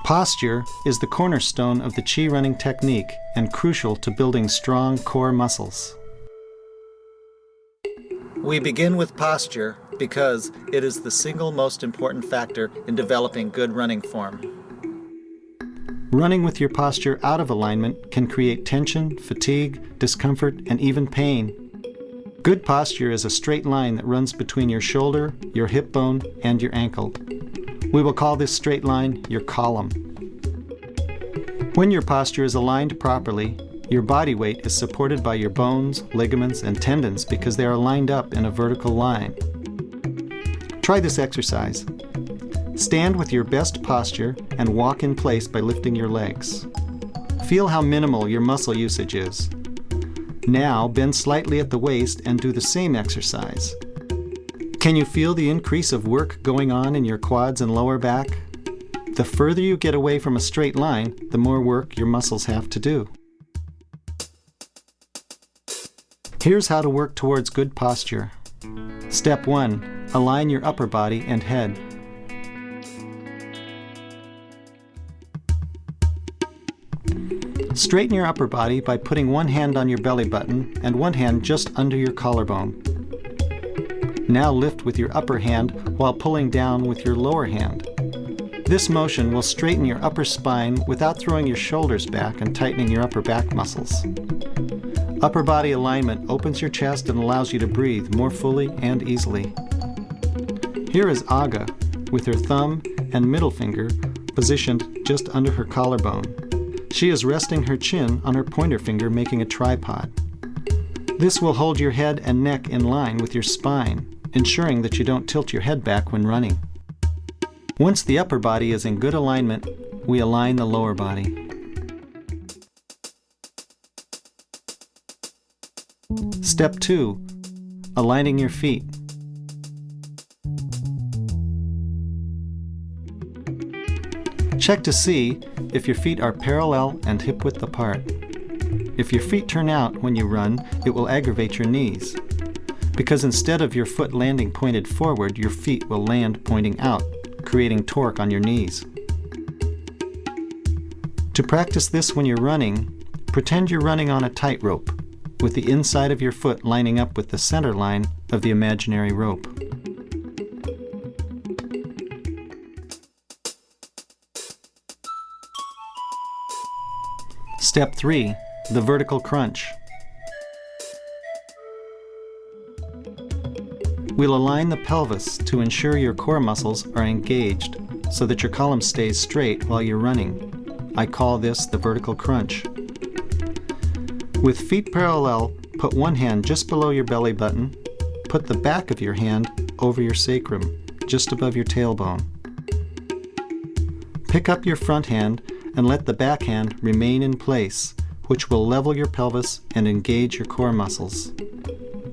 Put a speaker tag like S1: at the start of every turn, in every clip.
S1: Posture is the cornerstone of the Qi running technique and crucial to building strong core muscles. We begin with posture because it is the single most important factor in developing good running form. Running with your posture out of alignment can create tension, fatigue, discomfort, and even pain. Good posture is a straight line that runs between your shoulder, your hip bone, and your ankle. We will call this straight line your column. When your posture is aligned properly, your body weight is supported by your bones, ligaments, and tendons because they are lined up in a vertical line. Try this exercise. Stand with your best posture and walk in place by lifting your legs. Feel how minimal your muscle usage is. Now bend slightly at the waist and do the same exercise. Can you feel the increase of work going on in your quads and lower back? The further you get away from a straight line, the more work your muscles have to do. Here's how to work towards good posture. Step 1. Align your upper body and head. Straighten your upper body by putting one hand on your belly button and one hand just under your collarbone. Now lift with your upper hand while pulling down with your lower hand. This motion will straighten your upper spine without throwing your shoulders back and tightening your upper back muscles. Upper body alignment opens your chest and allows you to breathe more fully and easily. Here is Aga with her thumb and middle finger positioned just under her collarbone. She is resting her chin on her pointer finger, making a tripod. This will hold your head and neck in line with your spine, ensuring that you don't tilt your head back when running. Once the upper body is in good alignment, we align the lower body. Step 2. Aligning your feet. Check to see if your feet are parallel and hip-width apart. If your feet turn out when you run, it will aggravate your knees, because instead of your foot landing pointed forward, your feet will land pointing out, creating torque on your knees. To practice this when you're running, pretend you're running on a tightrope, with the inside of your foot lining up with the center line of the imaginary rope. Step 3. The vertical crunch. We'll align the pelvis to ensure your core muscles are engaged so that your column stays straight while you're running. I call this the vertical crunch. With feet parallel, put one hand just below your belly button. Put the back of your hand over your sacrum, just above your tailbone. Pick up your front hand and let the back hand remain in place, which will level your pelvis and engage your core muscles.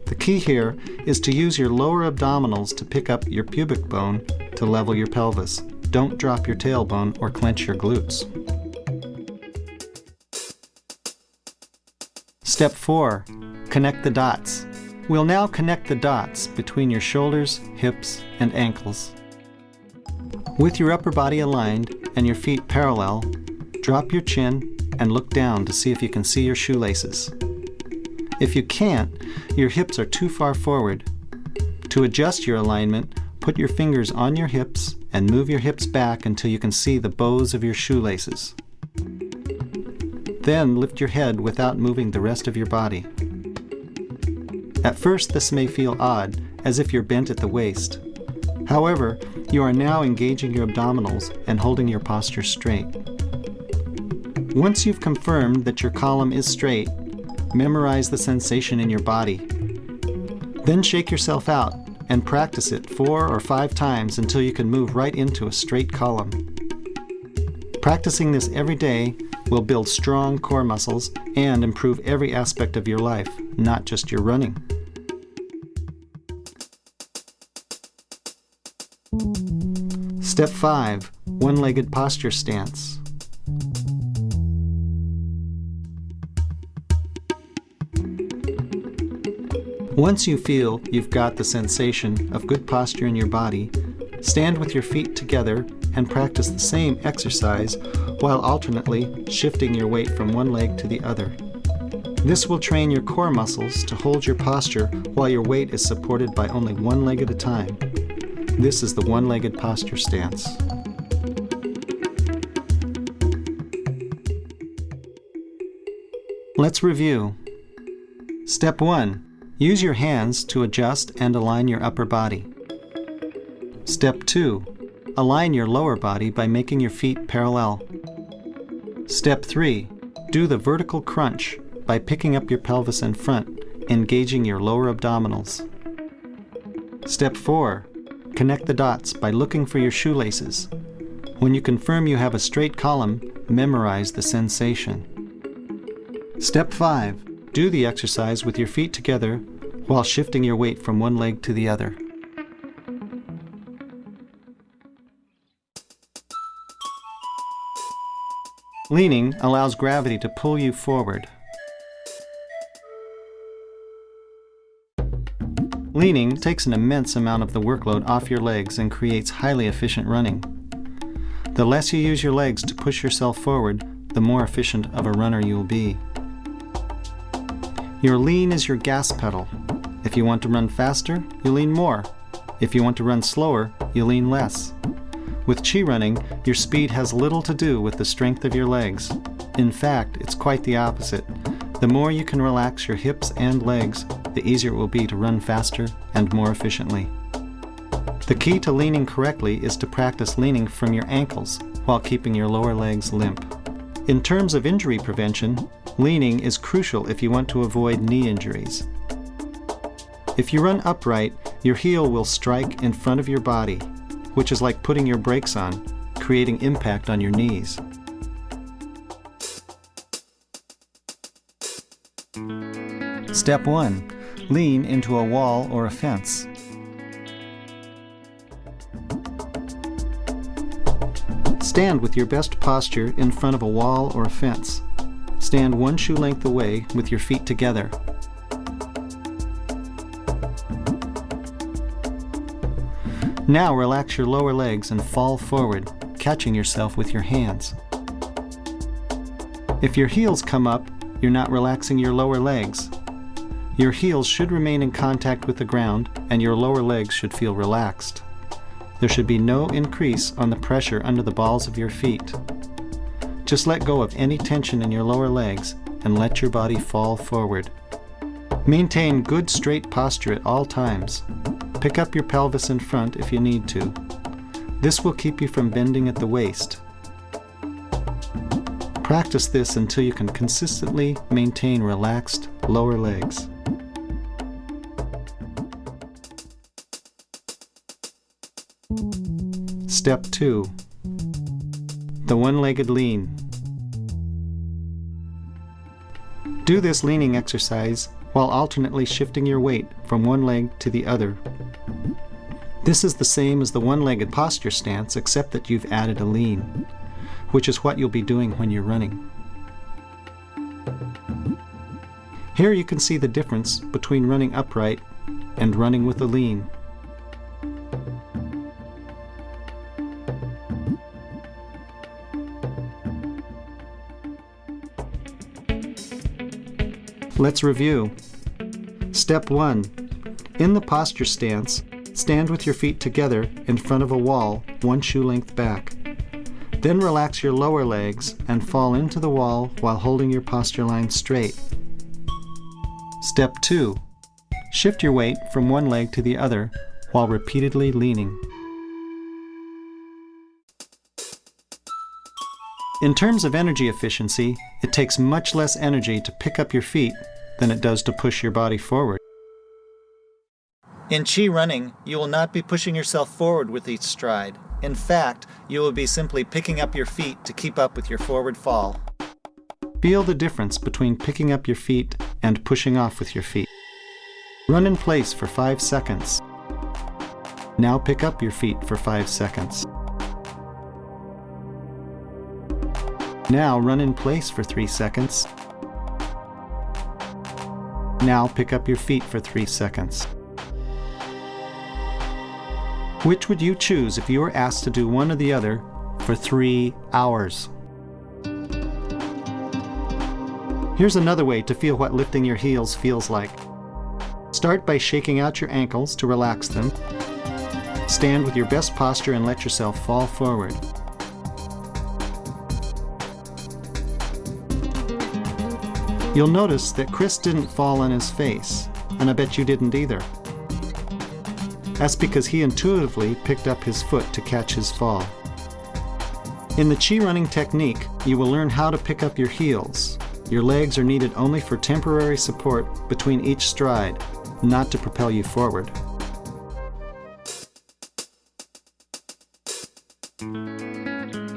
S1: The key here is to use your lower abdominals to pick up your pubic bone to level your pelvis. Don't drop your tailbone or clench your glutes. Step 4. Connect the dots. We'll now connect the dots between your shoulders, hips, and ankles. With your upper body aligned and your feet parallel, drop your chin and look down to see if you can see your shoelaces. If you can't, your hips are too far forward. To adjust your alignment, put your fingers on your hips and move your hips back until you can see the bows of your shoelaces. Then lift your head without moving the rest of your body. At first, this may feel odd, as if you're bent at the waist. However, you are now engaging your abdominals and holding your posture straight. Once you've confirmed that your column is straight, memorize the sensation in your body. Then shake yourself out and practice it 4 or 5 times until you can move right into a straight column. Practicing this every day will build strong core muscles and improve every aspect of your life, not just your running. Step 5. One-legged posture stance. Once you feel you've got the sensation of good posture in your body, Stand with your feet together and practice the same exercise while alternately shifting your weight from one leg to the other. This will train your core muscles to hold your posture while your weight is supported by only one leg at a time. This is the one-legged posture stance. Let's review. Step 1. Use your hands to adjust and align your upper body. Step 2. Align your lower body by making your feet parallel. Step 3. Do the vertical crunch by picking up your pelvis in front, engaging your lower abdominals. Step 4. Connect the dots by looking for your shoelaces. When you confirm you have a straight column, memorize the sensation. Step 5. Do the exercise with your feet together while shifting your weight from one leg to the other. Leaning allows gravity to pull you forward. Leaning takes an immense amount of the workload off your legs and creates highly efficient running. The less you use your legs to push yourself forward, the more efficient of a runner you will be. Your lean is your gas pedal. If you want to run faster, you lean more. If you want to run slower, you lean less. With chi running, your speed has little to do with the strength of your legs. In fact, it's quite the opposite. The more you can relax your hips and legs, the easier it will be to run faster and more efficiently. The key to leaning correctly is to practice leaning from your ankles while keeping your lower legs limp. In terms of injury prevention, leaning is crucial if you want to avoid knee injuries. If you run upright, your heel will strike in front of your body, which is like putting your brakes on, creating impact on your knees. Step 1. Lean into a wall or a fence. Stand with your best posture in front of a wall or a fence. Stand one shoe length away with your feet together. Now relax your lower legs and fall forward, catching yourself with your hands. If your heels come up, you're not relaxing your lower legs. Your heels should remain in contact with the ground and your lower legs should feel relaxed. There should be no increase on the pressure under the balls of your feet. Just let go of any tension in your lower legs and let your body fall forward. Maintain good straight posture at all times. Pick up your pelvis in front if you need to. This will keep you from bending at the waist. Practice this until you can consistently maintain relaxed lower legs. Step 2. The one-legged lean. Do this leaning exercise while alternately shifting your weight from one leg to the other. This is the same as the one-legged posture stance, except that you've added a lean, which is what you'll be doing when you're running. Here you can see the difference between running upright and running with a lean. Let's review. Step 1. In the posture stance, stand with your feet together in front of a wall, one shoe length back. Then relax your lower legs and fall into the wall while holding your posture line straight. Step 2. Shift your weight from one leg to the other while repeatedly leaning. In terms of energy efficiency, it takes much less energy to pick up your feet than it does to push your body forward. In chi running, you will not be pushing yourself forward with each stride. In fact, you will be simply picking up your feet to keep up with your forward fall. Feel the difference between picking up your feet and pushing off with your feet. Run in place for 5 seconds. Now pick up your feet for 5 seconds. Now run in place for 3 seconds. Now pick up your feet for 3 seconds. Which would you choose if you were asked to do one or the other for 3 hours? Here's another way to feel what lifting your heels feels like. Start by shaking out your ankles to relax them. Stand with your best posture and let yourself fall forward. You'll notice that Chris didn't fall on his face, and I bet you didn't either. That's because he intuitively picked up his foot to catch his fall. In the Chi running technique, you will learn how to pick up your heels. Your legs are needed only for temporary support between each stride, not to propel you forward.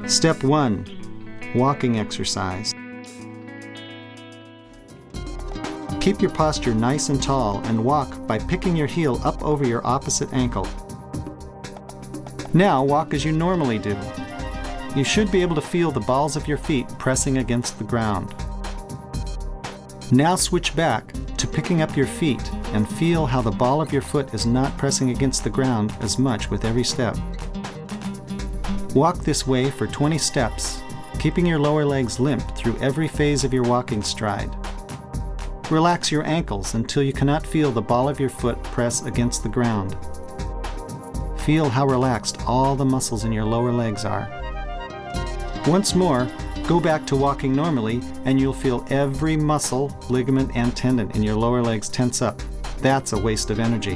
S1: Step 1. Walking exercise. Keep your posture nice and tall and walk by picking your heel up over your opposite ankle. Now walk as you normally do. You should be able to feel the balls of your feet pressing against the ground. Now switch back to picking up your feet and feel how the ball of your foot is not pressing against the ground as much with every step. Walk this way for 20 steps, keeping your lower legs limp through every phase of your walking stride. Relax your ankles until you cannot feel the ball of your foot press against the ground. Feel how relaxed all the muscles in your lower legs are. Once more, go back to walking normally and you'll feel every muscle, ligament, and tendon in your lower legs tense up. That's a waste of energy.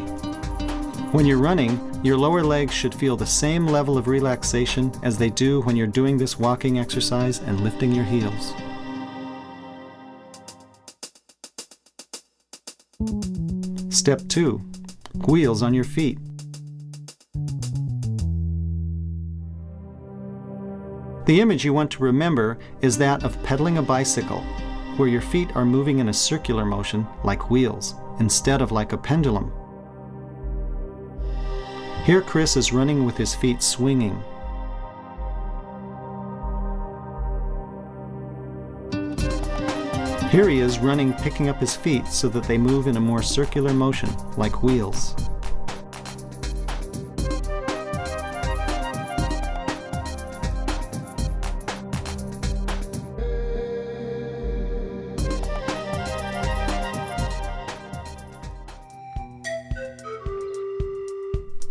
S1: When you're running, your lower legs should feel the same level of relaxation as they do when you're doing this walking exercise and lifting your heels. Step 2. Wheels on your feet. The image you want to remember is that of pedaling a bicycle, where your feet are moving in a circular motion like wheels, instead of like a pendulum. Here Chris is running with his feet swinging. Here he is running, picking up his feet so that they move in a more circular motion, like wheels.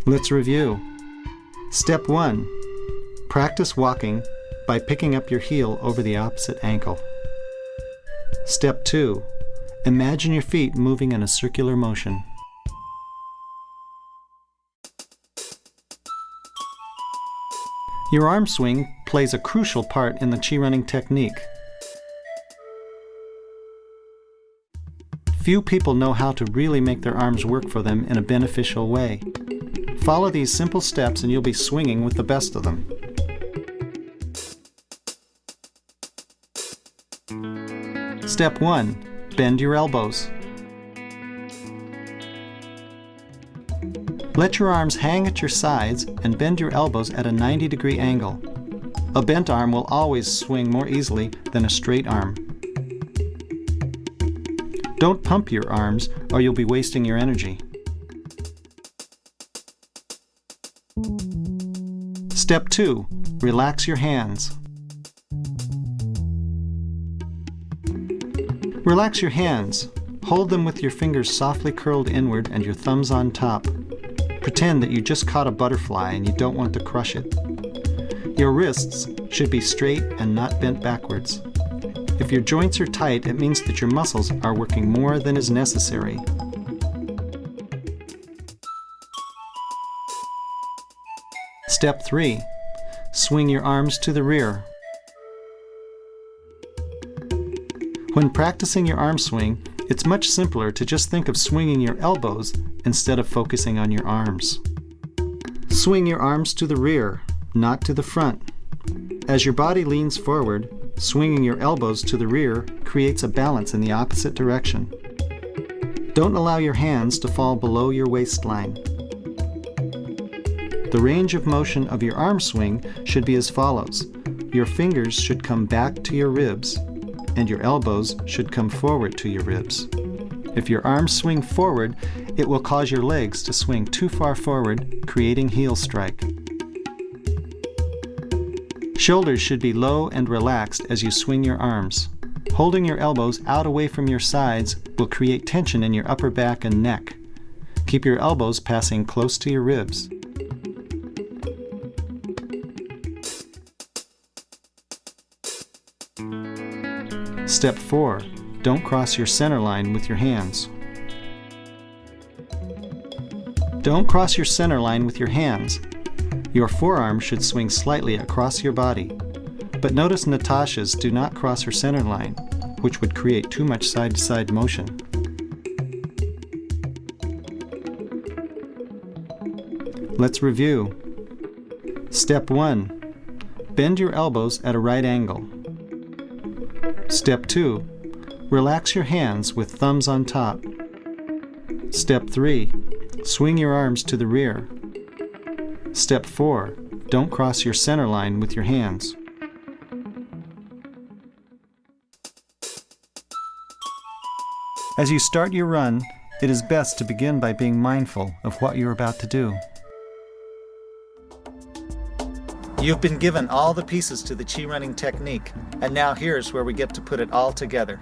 S1: Let's review. Step 1. Practice walking by picking up your heel over the opposite ankle. Step 2. Imagine your feet moving in a circular motion. Your arm swing plays a crucial part in the Chi running technique. Few people know how to really make their arms work for them in a beneficial way. Follow these simple steps and you'll be swinging with the best of them. Step 1. Bend your elbows. Let your arms hang at your sides and bend your elbows at a 90-degree angle. A bent arm will always swing more easily than a straight arm. Don't pump your arms or you'll be wasting your energy. Step 2. Relax your hands. Relax your hands. Hold them with your fingers softly curled inward and your thumbs on top. Pretend that you just caught a butterfly and you don't want to crush it. Your wrists should be straight and not bent backwards. If your joints are tight, it means that your muscles are working more than is necessary. Step 3. Swing your arms to the rear. When practicing your arm swing, it's much simpler to just think of swinging your elbows instead of focusing on your arms. Swing your arms to the rear, not to the front. As your body leans forward, swinging your elbows to the rear creates a balance in the opposite direction. Don't allow your hands to fall below your waistline. The range of motion of your arm swing should be as follows. Your fingers should come back to your ribs, and your elbows should come forward to your ribs. If your arms swing forward, it will cause your legs to swing too far forward, creating heel strike. Shoulders should be low and relaxed as you swing your arms. Holding your elbows out away from your sides will create tension in your upper back and neck. Keep your elbows passing close to your ribs. Step 4. Don't cross your center line with your hands. Don't cross your center line with your hands. Your forearms should swing slightly across your body. But notice Natasha's do not cross her center line, which would create too much side-to-side motion. Let's review. Step 1. Bend your elbows at a right angle. Step 2. Relax your hands with thumbs on top. Step 3. Swing your arms to the rear. Step 4. Don't cross your center line with your hands. As you start your run, it is best to begin by being mindful of what you're about to do. You've been given all the pieces to the Chi running technique, and now here's where we get to put it all together.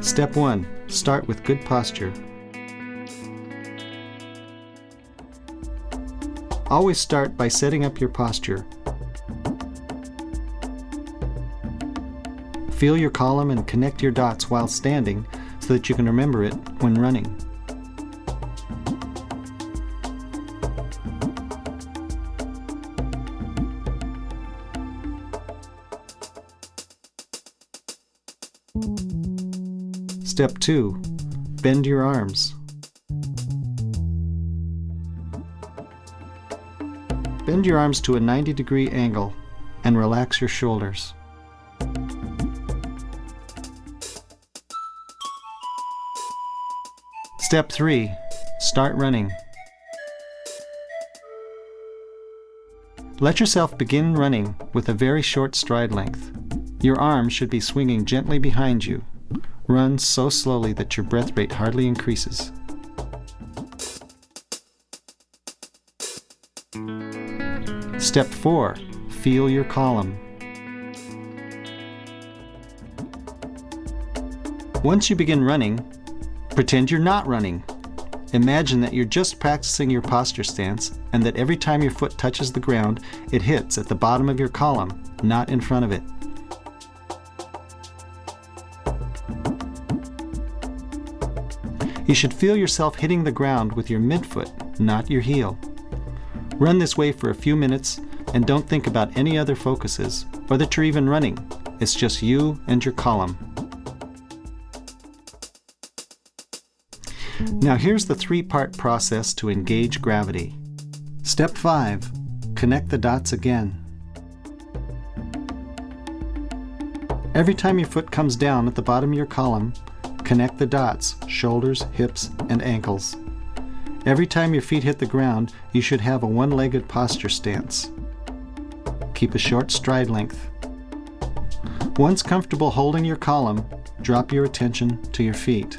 S1: Step 1. Start with good posture. Always start by setting up your posture. Feel your column and connect your dots while standing so that you can remember it when running. Step 2. Bend your arms. Bend your arms to a 90-degree angle and relax your shoulders. Step 3. Start running. Let yourself begin running with a very short stride length. Your arms should be swinging gently behind you. Run so slowly that your breath rate hardly increases. Step 4. Feel your column. Once you begin running, pretend you're not running. Imagine that you're just practicing your posture stance and that every time your foot touches the ground, it hits at the bottom of your column, not in front of it. You should feel yourself hitting the ground with your midfoot, not your heel. Run this way for a few minutes and don't think about any other focuses or that you're even running. It's just you and your column. Now here's the 3-part process to engage gravity. Step 5. Connect the dots again. Every time your foot comes down at the bottom of your column, connect the dots, shoulders, hips, and ankles. Every time your feet hit the ground, you should have a one-legged posture stance. Keep a short stride length. Once comfortable holding your column, drop your attention to your feet.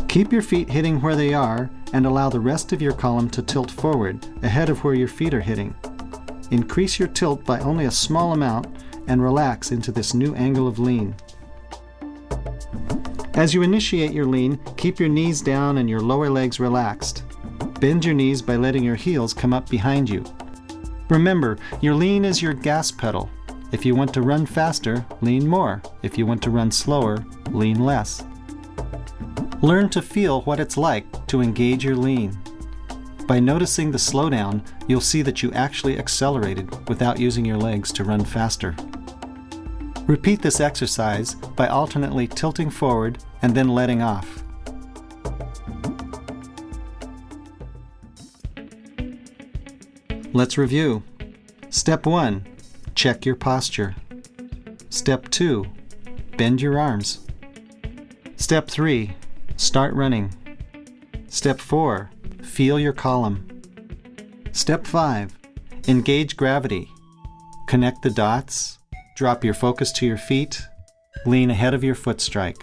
S1: Keep your feet hitting where they are and allow the rest of your column to tilt forward, ahead of where your feet are hitting. Increase your tilt by only a small amount and relax into this new angle of lean. As you initiate your lean, keep your knees down and your lower legs relaxed. Bend your knees by letting your heels come up behind you. Remember, your lean is your gas pedal. If you want to run faster, lean more. If you want to run slower, lean less. Learn to feel what it's like to engage your lean. By noticing the slowdown, you'll see that you actually accelerated without using your legs to run faster. Repeat this exercise by alternately tilting forward and then letting off. Let's review. Step 1. Check your posture. Step 2. Bend your arms. Step 3. Start running. Step 4. Feel your column. Step 5. Engage gravity. Connect the dots. Drop your focus to your feet. Lean ahead of your foot strike.